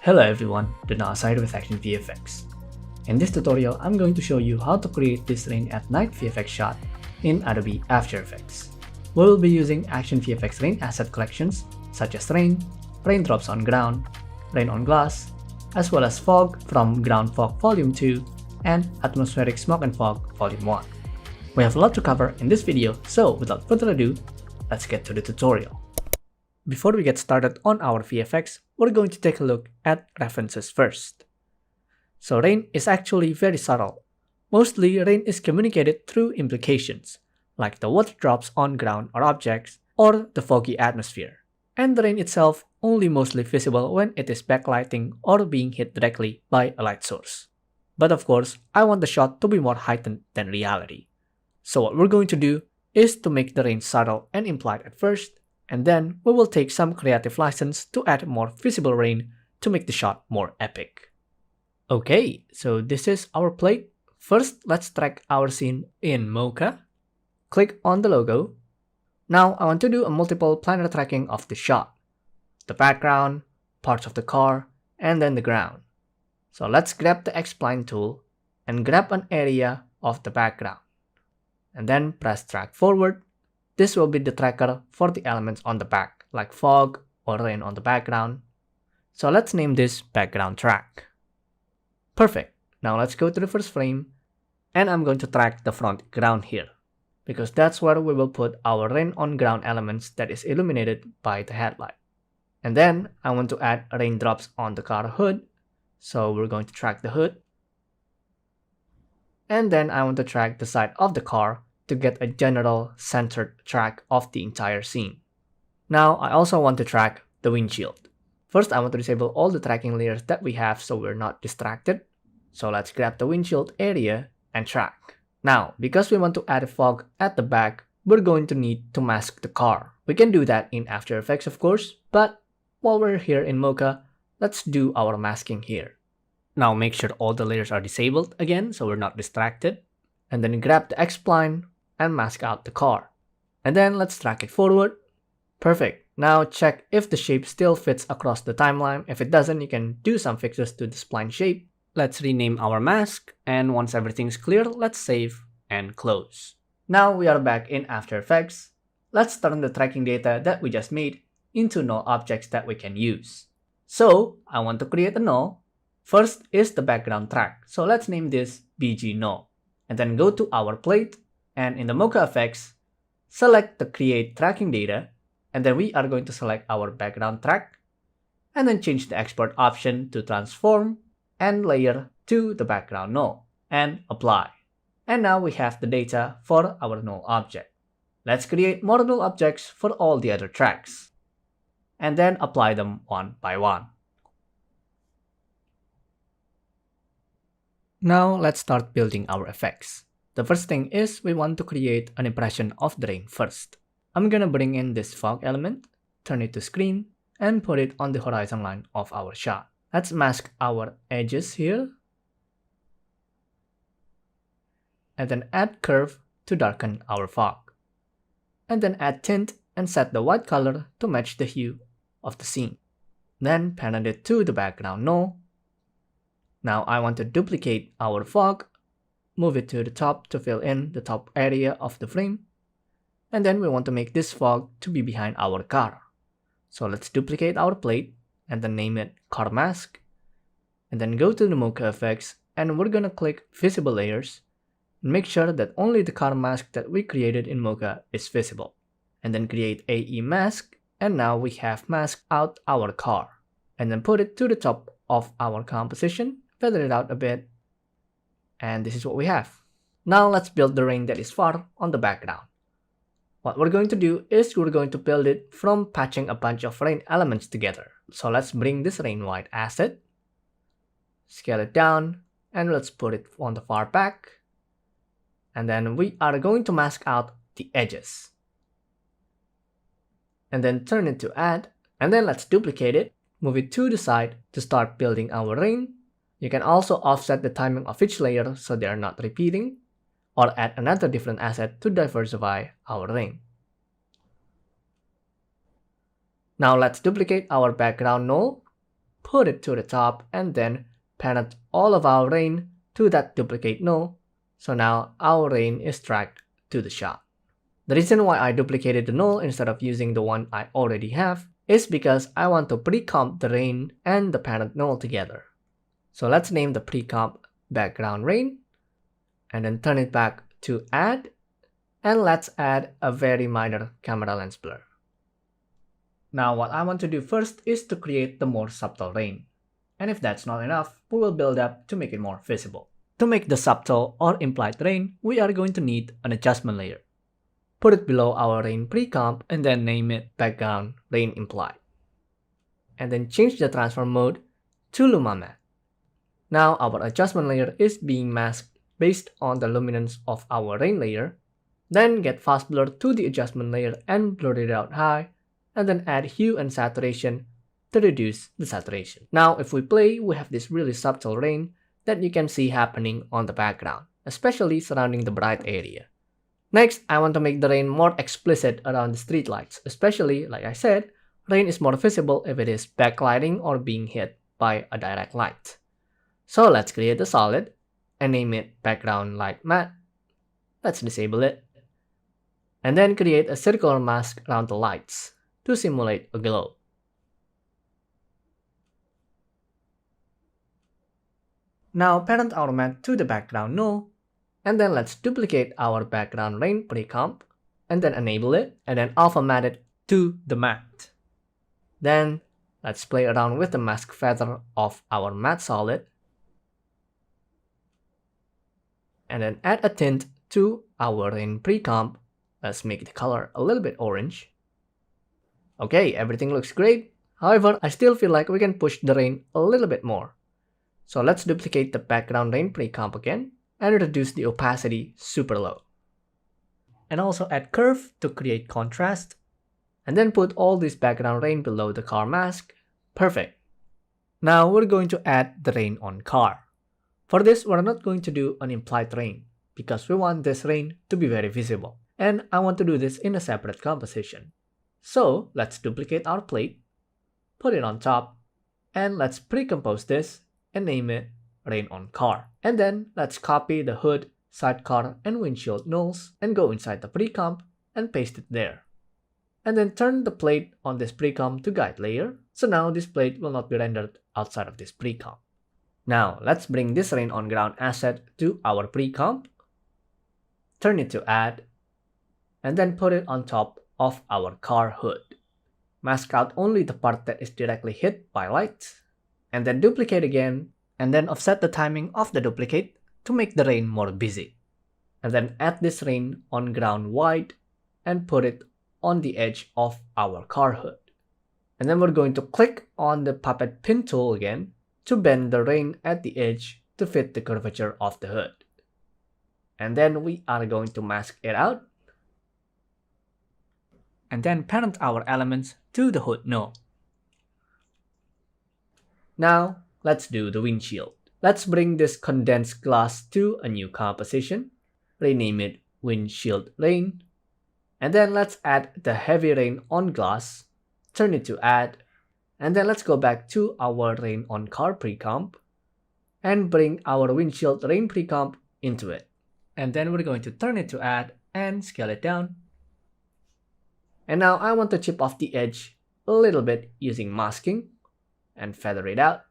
Hello everyone, Dana side with Action VFX. In this tutorial, I'm going to show you how to create this rain at night VFX shot in Adobe After Effects. We will be using Action VFX rain asset collections such as rain, raindrops on ground, rain on glass, as well as fog from Ground Fog Volume 2 and Atmospheric Smoke and Fog Volume 1. We have a lot to cover in this video, so without further ado, let's get to the tutorial. Before we get started on our VFX, we're going to take a look at references first. So rain is actually very subtle. Mostly rain is communicated through implications, like the water drops on ground or objects, or the foggy atmosphere. And the rain itself only mostly visible when it is backlighting or being hit directly by a light source. But of course, I want the shot to be more heightened than reality. So what we're going to do is to make the rain subtle and implied at first, and then we will take some creative license to add more visible rain to make the shot more epic. Okay, so this is our plate. First, let's track our scene in Mocha. Click on the logo. Now I want to do a multiple planar tracking of the shot. The background, parts of the car, and then the ground. So let's grab the X-Spline tool and grab an area of the background. And then press drag forward. This will be the tracker for the elements on the back, like fog or rain on the background. So let's name this background track. Perfect. Now let's go to the first frame, and I'm going to track the front ground here, because that's where we will put our rain on ground elements that is illuminated by the headlight. And then I want to add raindrops on the car hood, so we're going to track the hood. And then I want to track the side of the car to get a general centered track of the entire scene. Now I also want to track the windshield. First, I want to disable all the tracking layers that we have so we're not distracted. So let's grab the windshield area and track. Now, because we want to add a fog at the back, we're going to need to mask the car. We can do that in After Effects, of course, but while we're here in Mocha, let's do our masking here. Now make sure all the layers are disabled again so we're not distracted. And then grab the X-Spline and mask out the car. And then let's track it forward. Perfect. Now check if the shape still fits across the timeline. If it doesn't, you can do some fixes to the spline shape. Let's rename our mask, and once everything's clear, let's save and close. Now we are back in After Effects. Let's turn the tracking data that we just made into null objects that we can use. So I want to create a null. First is the background track. So let's name this BG null. And then go to our plate, and in the Mocha effects, select the create tracking data, and then we are going to select our background track, and then change the export option to transform and layer to the background null, and apply. And now we have the data for our null object. Let's create more null objects for all the other tracks, and then apply them one by one. Now let's start building our effects. The first thing is we want to create an impression of the rain first. I'm gonna bring in this fog element, turn it to screen, and put it on the horizon line of our shot. Let's mask our edges here. And then add curve to darken our fog. And then add tint and set the white color to match the hue of the scene. Then parent it to the background null. Now I want to duplicate our fog, move it to the top to fill in the top area of the frame, and then we want to make this fog to be behind our car. So let's duplicate our plate and then name it car mask, and then go to the Mocha effects, and we're gonna click visible layers and make sure that only the car mask that we created in Mocha is visible, and then create AE mask, and now we have masked out our car, and then put it to the top of our composition, feather it out a bit, and this is what we have. Now let's build the rain that is far on the background. What we're going to do is we're going to build it from patching a bunch of rain elements together. So let's bring this rain white asset, scale it down, and let's put it on the far back. And then we are going to mask out the edges. And then turn it to add, and then let's duplicate it, move it to the side to start building our rain. You can also offset the timing of each layer so they are not repeating, or add another different asset to diversify our rain. Now let's duplicate our background null, put it to the top and then parent all of our rain to that duplicate null. So now our rain is dragged to the shot. The reason why I duplicated the null instead of using the one I already have is because I want to pre-comp the rain and the parent null together. So let's name the pre-comp background rain and then turn it back to add, and let's add a very minor camera lens blur. Now what I want to do first is to create the more subtle rain. And if that's not enough, we will build up to make it more visible. To make the subtle or implied rain, we are going to need an adjustment layer. Put it below our rain pre-comp and then name it background rain implied. And then change the transform mode to Luma Matte. Now our adjustment layer is being masked based on the luminance of our rain layer. Then get fast blur to the adjustment layer and blur it out high, and then add hue and saturation to reduce the saturation. Now if we play, we have this really subtle rain that you can see happening on the background, especially surrounding the bright area. Next, I want to make the rain more explicit around the street lights, especially, like I said, rain is more visible if it is backlighting or being hit by a direct light. So let's create a solid and name it background light matte. Let's disable it. And then create a circular mask around the lights to simulate a glow. Now parent our matte to the background null, and then let's duplicate our background rain pre-comp, and then enable it, and then alpha matte it to the matte. Then let's play around with the mask feather of our matte solid, and then add a tint to our rain pre-comp. Let's make the color a little bit orange. Okay, everything looks great. However, I still feel like we can push the rain a little bit more. So let's duplicate the background rain pre-comp again and reduce the opacity super low. And also add curve to create contrast. And then put all this background rain below the car mask. Perfect. Now we're going to add the rain on car. For this, we're not going to do an implied rain because we want this rain to be very visible. And I want to do this in a separate composition. So let's duplicate our plate, put it on top, and let's pre-compose this and name it rain on car. And then let's copy the hood, sidecar, and windshield nulls and go inside the pre-comp and paste it there. And then turn the plate on this pre-comp to guide layer. So now this plate will not be rendered outside of this pre-comp. Now let's bring this rain on ground asset to our pre-comp, turn it to add, and then put it on top of our car hood. Mask out only the part that is directly hit by light, and then duplicate again, and then offset the timing of the duplicate to make the rain more busy. And then add this rain on ground wide and put it on the edge of our car hood. And then we're going to click on the puppet pin tool again to bend the rain at the edge to fit the curvature of the hood. And then we are going to mask it out. And then parent our elements to the hood null. Now, let's do the windshield. Let's bring this condensed glass to a new composition, rename it windshield rain, and then let's add the heavy rain on glass, turn it to add, and then let's go back to our rain on car pre-comp and bring our windshield rain pre-comp into it. And then we're going to turn it to add and scale it down. And now I want to chip off the edge a little bit using masking and feather it out.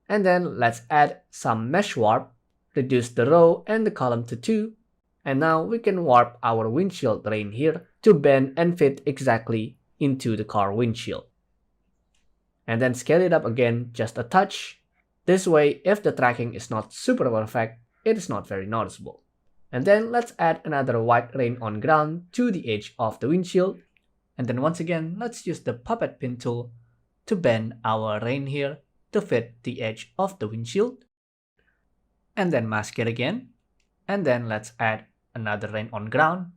And then let's add some mesh warp, reduce the row and the column to 2. And now we can warp our windshield rain here to bend and fit exactly into the car windshield. And then scale it up again just a touch. This way, if the tracking is not super perfect, it is not very noticeable. And then let's add another white rain on ground to the edge of the windshield. And then once again, let's use the puppet pin tool to bend our rain here to fit the edge of the windshield. And then mask it again. And then let's add another rain on ground.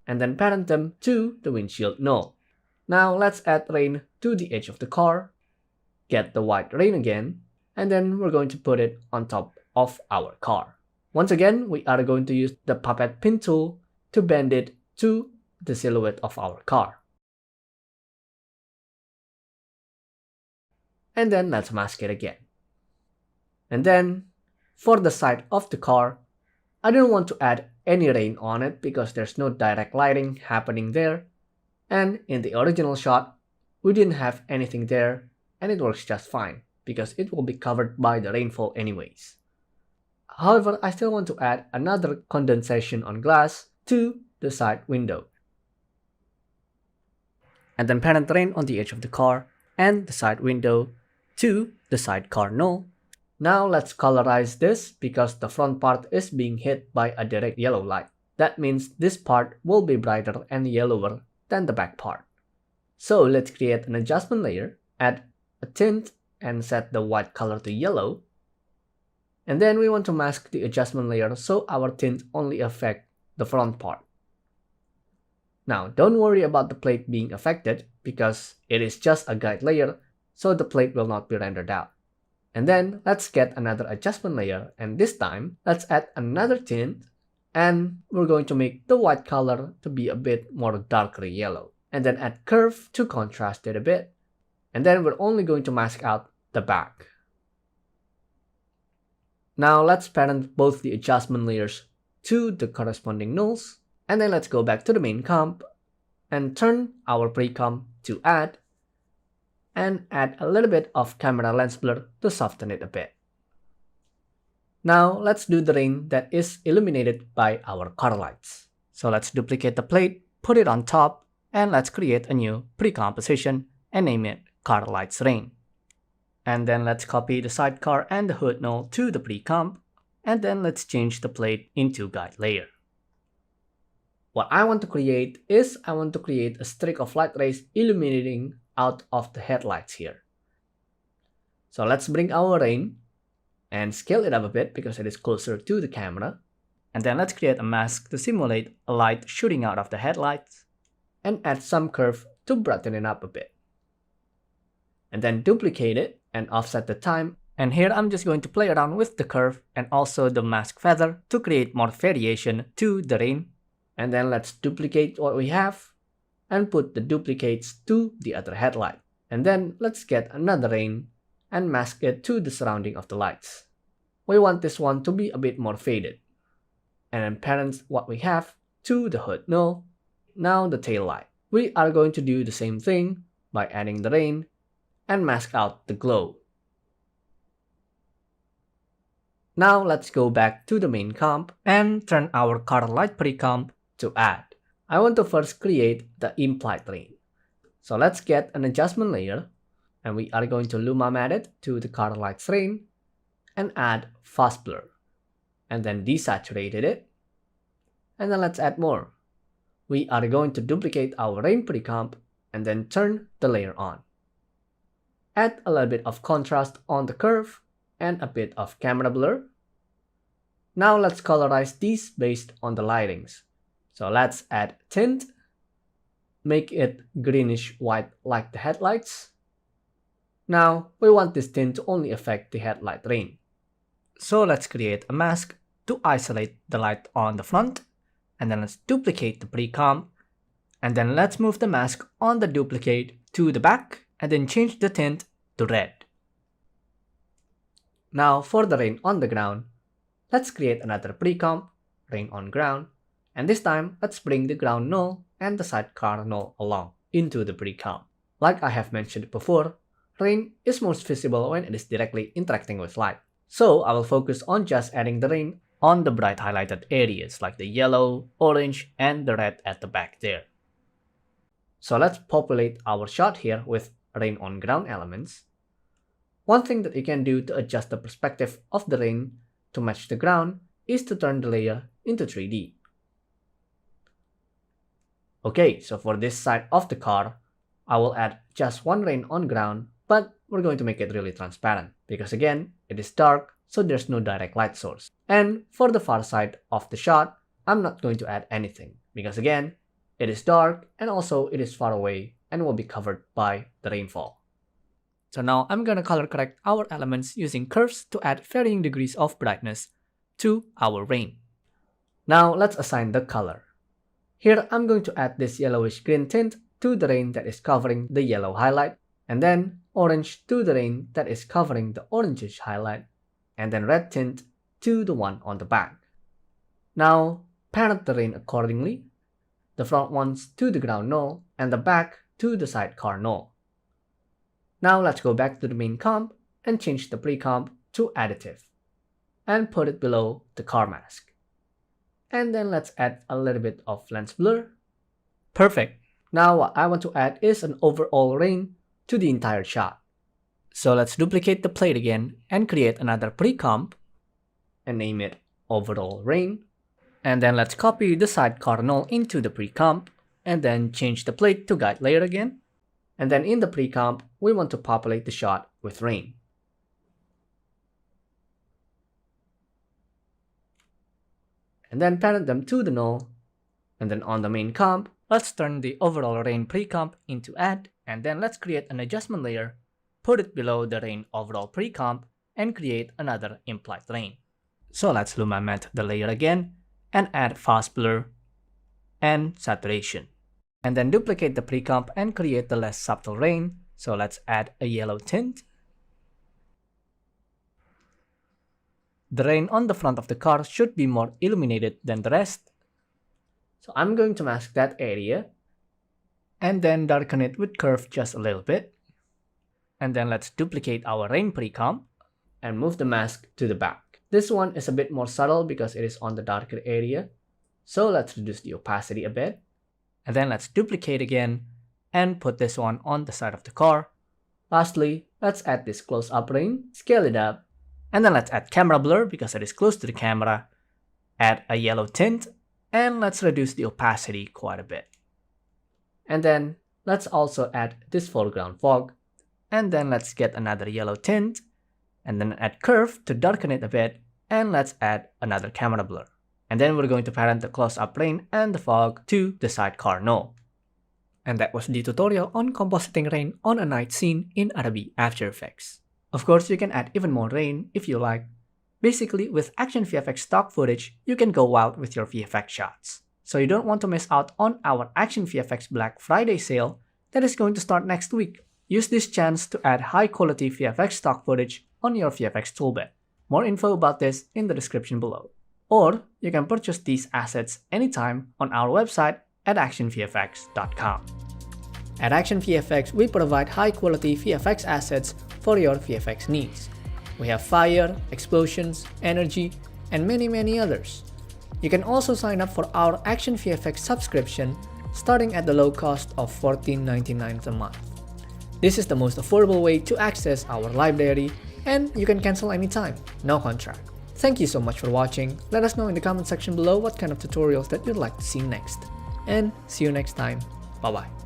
And then parent them to the windshield null. Now let's add rain to the edge of the car. Get the white rain again, and then we're going to put it on top of our car. Once again, we are going to use the puppet pin tool to bend it to the silhouette of our car. And then let's mask it again. And then, for the side of the car, I didn't want to add any rain on it because there's no direct lighting happening there. And in the original shot, we didn't have anything there, and it works just fine because it will be covered by the rainfall anyways. However, I still want to add another condensation on glass to the side window. And then parent rain on the edge of the car and the side window to the sidecar null. Now let's colorize this because the front part is being hit by a direct yellow light. That means this part will be brighter and yellower than the back part. So let's create an adjustment layer, add a tint and set the white color to yellow. And then we want to mask the adjustment layer so our tint only affects the front part. Now don't worry about the plate being affected because it is just a guide layer, so the plate will not be rendered out. And then let's get another adjustment layer, and this time let's add another tint, and we're going to make the white color to be a bit more darker yellow. And then add curve to contrast it a bit. And then we're only going to mask out the back. Now let's parent both the adjustment layers to the corresponding nulls, and then let's go back to the main comp and turn our pre-comp to add, and add a little bit of camera lens blur to soften it a bit. Now let's do the rain that is illuminated by our car lights. So let's duplicate the plate, put it on top, and let's create a new pre-composition and name it car lights rain. And then let's copy the sidecar and the hood null to the pre-comp, and then let's change the plate into guide layer. What I want to create is I want to create a streak of light rays illuminating out of the headlights here. So let's bring our rain and scale it up a bit because it is closer to the camera. And then let's create a mask to simulate a light shooting out of the headlights and add some curve to brighten it up a bit. And then duplicate it and offset the time. And here I'm just going to play around with the curve and also the mask feather to create more variation to the rain. And then let's duplicate what we have and put the duplicates to the other headlight. And then let's get another rain and mask it to the surrounding of the lights. We want this one to be a bit more faded. And then parent what we have to the hood null. Now the tail light. We are going to do the same thing by adding the rain and mask out the glow. Now let's go back to the main comp and turn our car light pre-comp to add. I want to first create the implied rain. So let's get an adjustment layer, and we are going to luma matte it to the car lights rain and add fast blur. And then desaturate it. And then let's add more. We are going to duplicate our rain pre-comp and then turn the layer on. Add a little bit of contrast on the curve and a bit of camera blur. Now let's colorize these based on the lightings. So let's add tint, make it greenish white like the headlights. Now we want this tint to only affect the headlight rain. So let's create a mask to isolate the light on the front, and then let's duplicate the pre-comp, and then let's move the mask on the duplicate to the back and then change the tint to red. Now for the rain on the ground, let's create another pre-comp, rain on ground, and this time let's bring the ground null and the sidecar null along into the pre-comp. Like I have mentioned before, rain is most visible when it is directly interacting with light. So I will focus on just adding the rain on the bright highlighted areas like the yellow, orange, and the red at the back there. So let's populate our shot here with rain on ground elements. One thing that you can do to adjust the perspective of the rain to match the ground is to turn the layer into 3D. Okay, so for this side of the car, I will add just one rain on ground, but we're going to make it really transparent because again, it is dark, so there's no direct light source. And for the far side of the shot, I'm not going to add anything because again, it is dark and also it is far away and will be covered by the rainfall. So now I'm going to color correct our elements using curves to add varying degrees of brightness to our rain. Now let's assign the color. Here I'm going to add this yellowish green tint to the rain that is covering the yellow highlight, and then orange to the rain that is covering the orangish highlight, and then red tint to the one on the back. Now parent the rain accordingly, the front ones to the ground null and the back to the sidecar null. Now let's go back to the main comp and change the pre-comp to additive and put it below the car mask. And then let's add a little bit of lens blur. Perfect. Now what I want to add is an overall rain to the entire shot. So let's duplicate the plate again and create another pre-comp and name it overall rain. And then let's copy the sidecar null into the pre-comp and then change the plate to guide layer again. And then in the pre-comp, we want to populate the shot with rain. And then parent them to the null. And then on the main comp, let's turn the overall rain pre-comp into add. And then let's create an adjustment layer, put it below the rain overall pre-comp, and create another implied rain. So let's luma matte the layer again and add fast blur and saturation. And then duplicate the pre-comp and create the less subtle rain. So let's add a yellow tint. The rain on the front of the car should be more illuminated than the rest. So I'm going to mask that area and then darken it with curve just a little bit. And then let's duplicate our rain pre-comp and move the mask to the back. This one is a bit more subtle because it is on the darker area. So let's reduce the opacity a bit. And then let's duplicate again and put this one on the side of the car. Lastly, let's add this close-up rain, scale it up, and then let's add camera blur because it is close to the camera. Add a yellow tint, and let's reduce the opacity quite a bit. And then let's also add this foreground fog, and then let's get another yellow tint, and then add curve to darken it a bit, and let's add another camera blur. And then we're going to parent the close-up rain and the fog to the sidecar null. And that was the tutorial on compositing rain on a night scene in Adobe After Effects. Of course, you can add even more rain if you like. Basically, with Action VFX stock footage, you can go wild with your VFX shots. So you don't want to miss out on our Action VFX Black Friday sale that is going to start next week. Use this chance to add high-quality VFX stock footage on your VFX toolbed. More info about this in the description below. Or you can purchase these assets anytime on our website at actionvfx.com. At Action VFX, we provide high-quality VFX assets for your VFX needs. We have fire, explosions, energy, and many others. You can also sign up for our Action VFX subscription starting at the low cost of $14.99 a month. This is the most affordable way to access our library, and you can cancel anytime, no contract. Thank you so much for watching. Let us know in the comment section below what kind of tutorials that you'd like to see next. And see you next time. Bye bye.